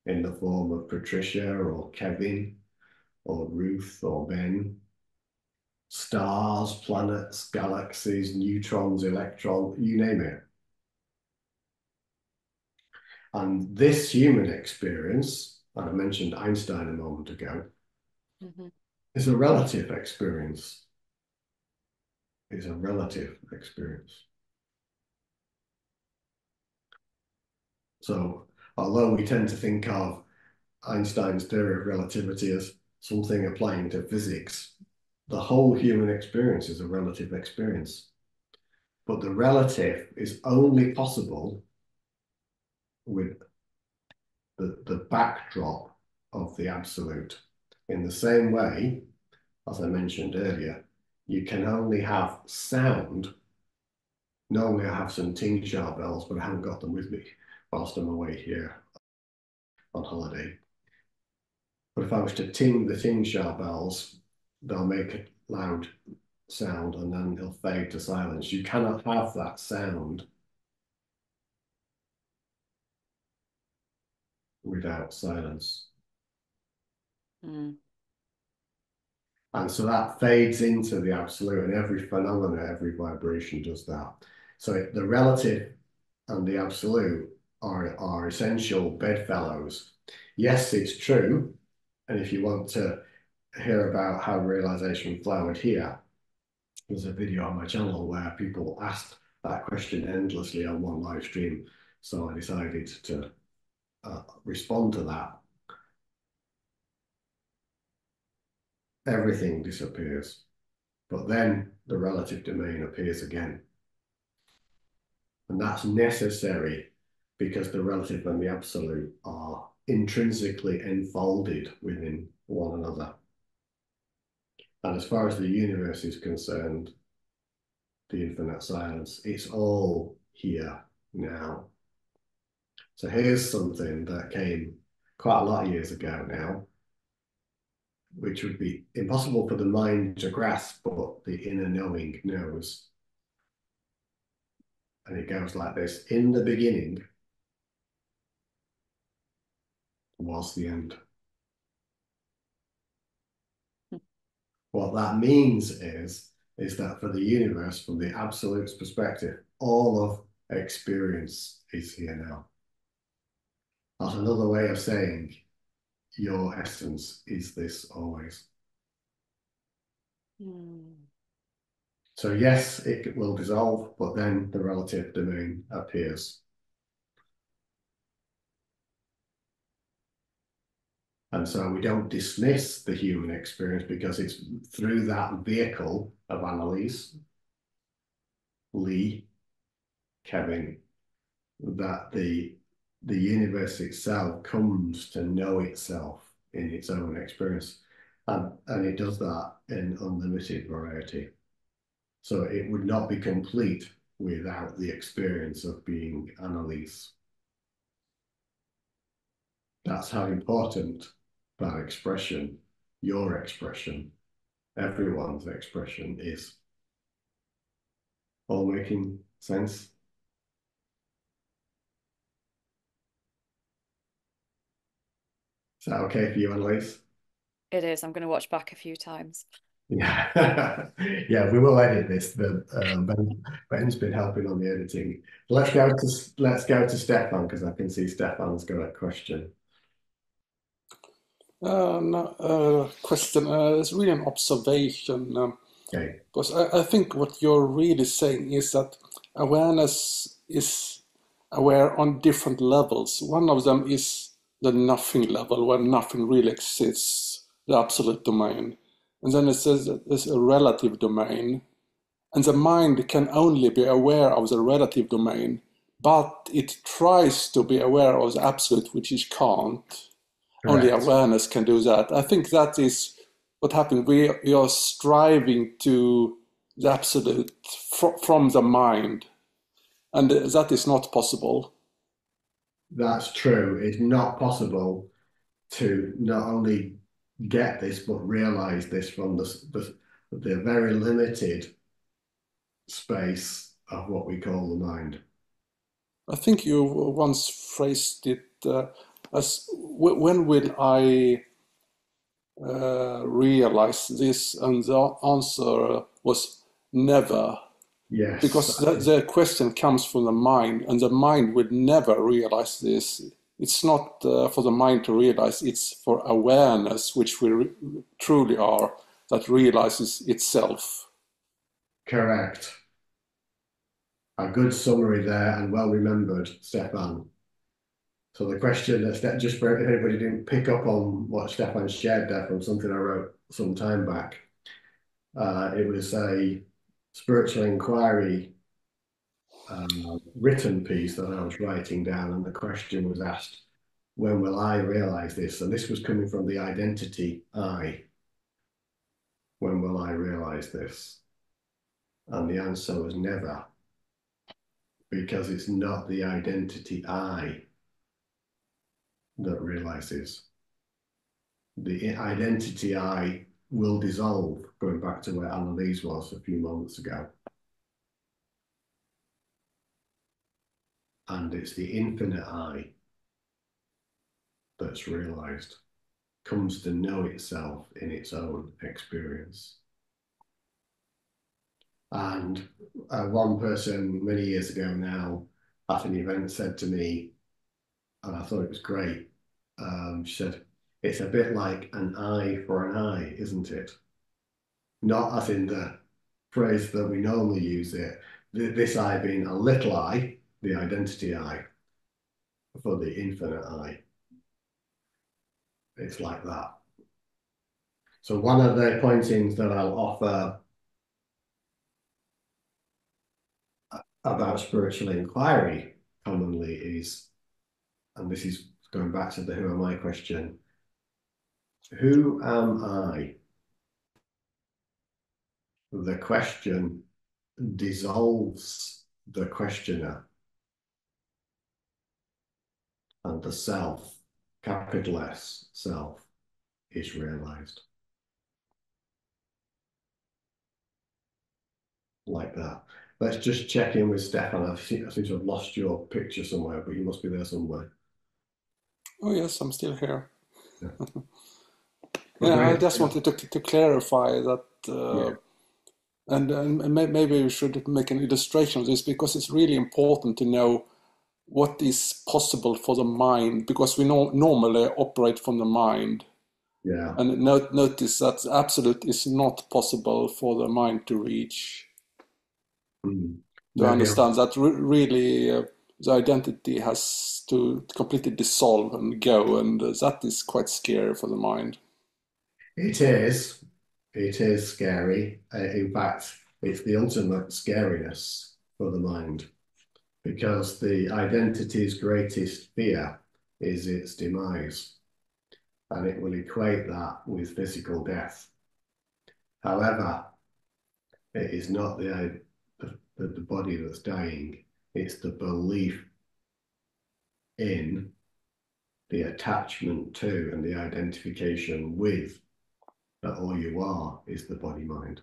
in the form of Patricia or Kevin or Ruth or Ben, stars, planets, galaxies, neutrons, electrons, you name it. And this human experience, and I mentioned Einstein a moment ago, is a relative experience. It's a relative experience. So, although we tend to think of Einstein's theory of relativity as something applying to physics, the whole human experience is a relative experience. But the relative is only possible with the backdrop of the absolute. In the same way, as I mentioned earlier, you can only have sound. Normally I have some tingsha bells, but I haven't got them with me whilst I'm away here on holiday. But if I was to ting the tingsha bells, they'll make a loud sound and then they'll fade to silence. You cannot have that sound without silence. Mm. And so that fades into the absolute, and every phenomena, every vibration does that. So the relative and the absolute are essential bedfellows. Yes, it's true. And if you want to hear about how realization flowered here, there's a video on my channel where people asked that question endlessly on one live stream. So I decided to respond to that. Everything disappears, but then the relative domain appears again. And that's necessary because the relative and the absolute are intrinsically enfolded within one another. And as far as the universe is concerned, the infinite silence, it's all here now. So here's something that came quite a lot of years ago now, which would be impossible for the mind to grasp, but the inner knowing knows. And it goes like this: in the beginning was the end. What that means is that for the universe, from the absolute's perspective, all of experience is here now. That's another way of saying your essence is this always. So yes, it will dissolve, but then the relative domain appears. And so we don't dismiss the human experience because it's through that vehicle of Annalise, Lee, Kevin, that the universe itself comes to know itself in its own experience. And it does that in unlimited variety. So it would not be complete without the experience of being Annalise. That's how important that expression, your expression, everyone's expression is. All making sense? Is that okay for you, Annalise? It is. I'm going to watch back a few times. Yeah, yeah, we will edit this. Ben's been helping on the editing. Let's go to Stefan, because I can see Stefan's got a question. No, question. It's really an observation. Okay. Because I think what you're really saying is that awareness is aware on different levels. One of them is the nothing level, where nothing really exists, the absolute domain. And then it says that there's a relative domain. And the mind can only be aware of the relative domain, but it tries to be aware of the absolute, which it can't. Only Correct. awareness can do that. I think that is what happened. We are striving to the absolute from the mind, and that is not possible. That's true. It's not possible to not only get this, but realize this from the very limited space of what we call the mind. I think you once phrased it as, when will I realize this? And the answer was never. Yes. Because the question comes from the mind, and the mind would never realize this. It's not for the mind to realize, it's for awareness, which we truly are, that realizes itself. Correct. A good summary there, and well remembered, Stefan. So the question that just for if anybody didn't pick up on what Stefan shared there from something I wrote some time back, it was a spiritual inquiry written piece that I was writing down, and the question was asked, when will I realize this? And this was coming from the identity I. When will I realize this? And the answer was never, because it's not the identity I that realizes. The identity I will dissolve, going back to where Annalise was a few moments ago. And it's the infinite I that's realized, comes to know itself in its own experience. And one person many years ago now at an event said to me, and I thought it was great, she said, it's a bit like an eye for an eye, isn't it? Not as in the phrase that we normally use it, this I being a little I, the identity I, for the infinite I. It's like that. So one of the pointings that I'll offer about spiritual inquiry commonly is, and this is going back to the who am I question, who am I? The question dissolves the questioner, and the self, capital S, self, is realized. Like that. Let's just check in with Stefan. I seem to have lost your picture somewhere, but you must be there somewhere. Oh yes, I'm still here. Yeah. Yeah, I just wanted to clarify that, and maybe we should make an illustration of this because it's really important to know what is possible for the mind, because we normally operate from the mind. Yeah. And notice that absolute is not possible for the mind to reach. To understand that really the identity has to completely dissolve and go, and that is quite scary for the mind. It is. It is scary. In fact, it's the ultimate scariness for the mind, because the identity's greatest fear is its demise, and it will equate that with physical death. However, it is not the body that's dying, it's the belief in, the attachment to, and the identification with that all you are is the body mind.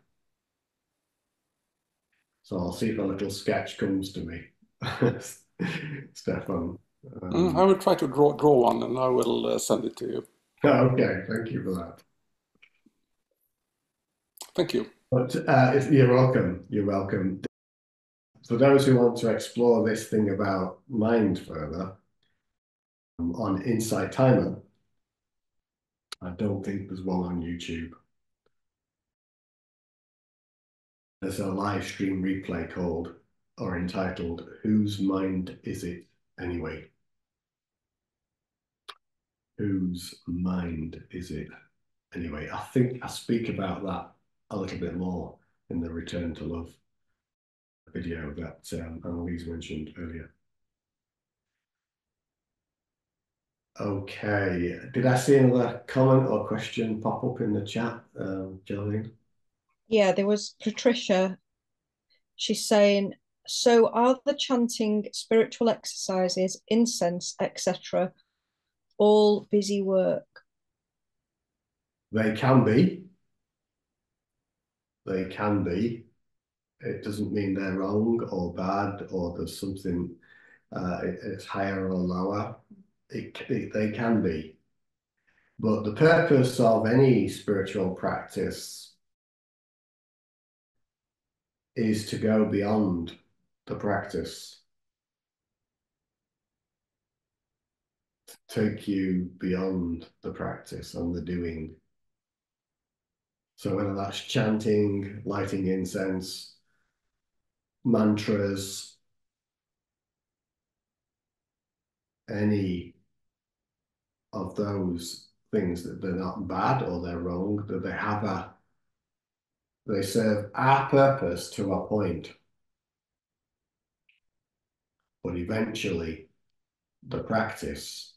So I'll see if a little sketch comes to me, Stefan. I will try to draw one, and I will send it to you. Okay, thank you for that. Thank you. But you're welcome. You're welcome. For those who want to explore this thing about mind further, on Insight Timer, I don't think there's one on YouTube. There's a live stream replay called or entitled "Whose Mind Is It Anyway?" Whose mind is it anyway? I think I speak about that a little bit more in the Return to Love video that Annalise mentioned earlier. Okay, did I see another comment or question pop up in the chat, Geraldine? Yeah, there was Patricia. She's saying, so are the chanting, spiritual exercises, incense, etc., all busy work? They can be. They can be. It doesn't mean they're wrong or bad or there's something it's higher or lower. They can be. But the purpose of any spiritual practice is to go beyond the practice, take you beyond the practice and the doing. So whether that's chanting, lighting incense, mantras, any of those things, that they're not bad or they're wrong, that they serve our purpose to a point. But eventually the practice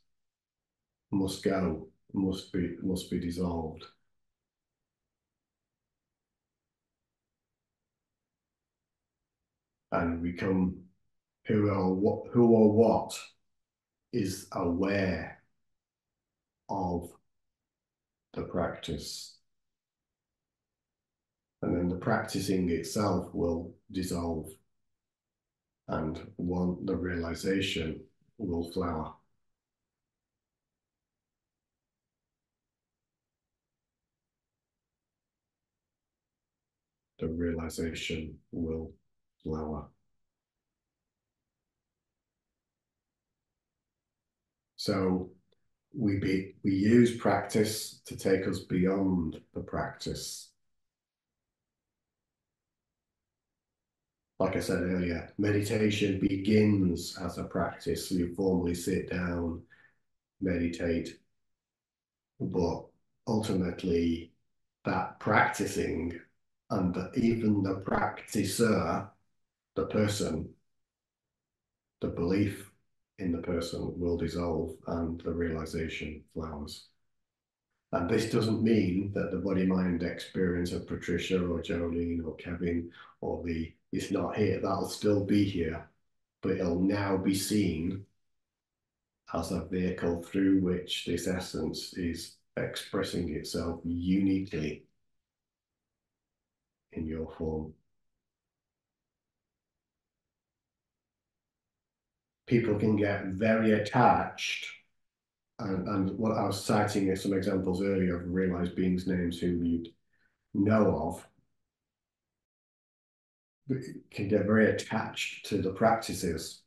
must go, must be dissolved. And become who or what is aware of the practice. And then the practicing itself will dissolve, and the realization will flower. The realization will flower. So we use practice to take us beyond the practice. Like I said earlier, meditation begins as a practice. So you formally sit down, meditate, but ultimately that practicing and even the practicer, the person, the belief in the person will dissolve and the realization flowers. And this doesn't mean that the body-mind experience of Patricia or Jolene or Kevin or it's not here. That'll still be here, but it'll now be seen as a vehicle through which this essence is expressing itself uniquely in your form. People can get very attached and what I was citing is some examples earlier of realized beings' names whom you'd know of, can get very attached to the practices.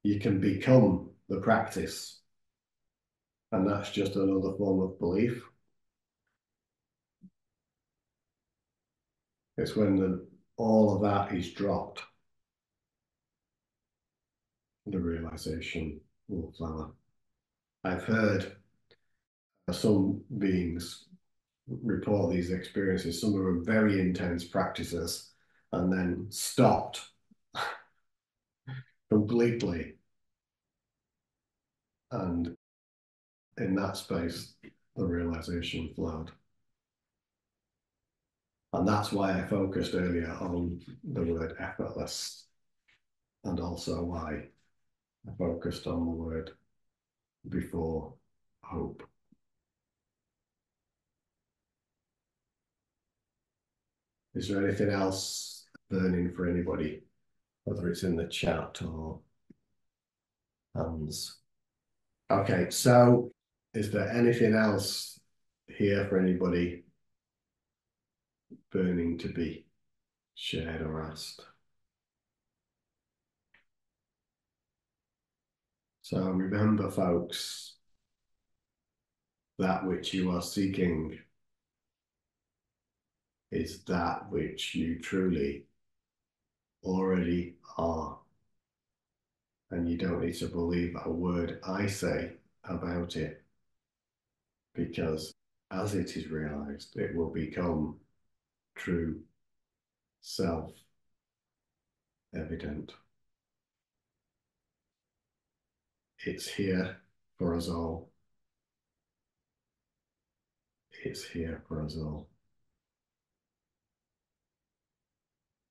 You can become the practice, and that's just another form of belief. It's when all of that is dropped, the realization will flower. I've heard some beings report these experiences. Some were very intense practices and then stopped completely. And in that space, the realization flowed. And that's why I focused earlier on the word effortless, and also why I focused on the word before hope. Is there anything else burning for anybody, whether it's in the chat or hands? Okay, so is there anything else here for anybody burning to be shared or asked? So remember, folks, that which you are seeking is that which you truly already are. And you don't need to believe a word I say about it, because as it is realized, it will become true self-evident. It's here for us all. It's here for us all.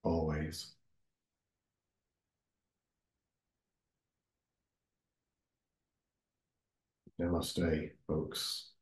Always. Namaste, folks.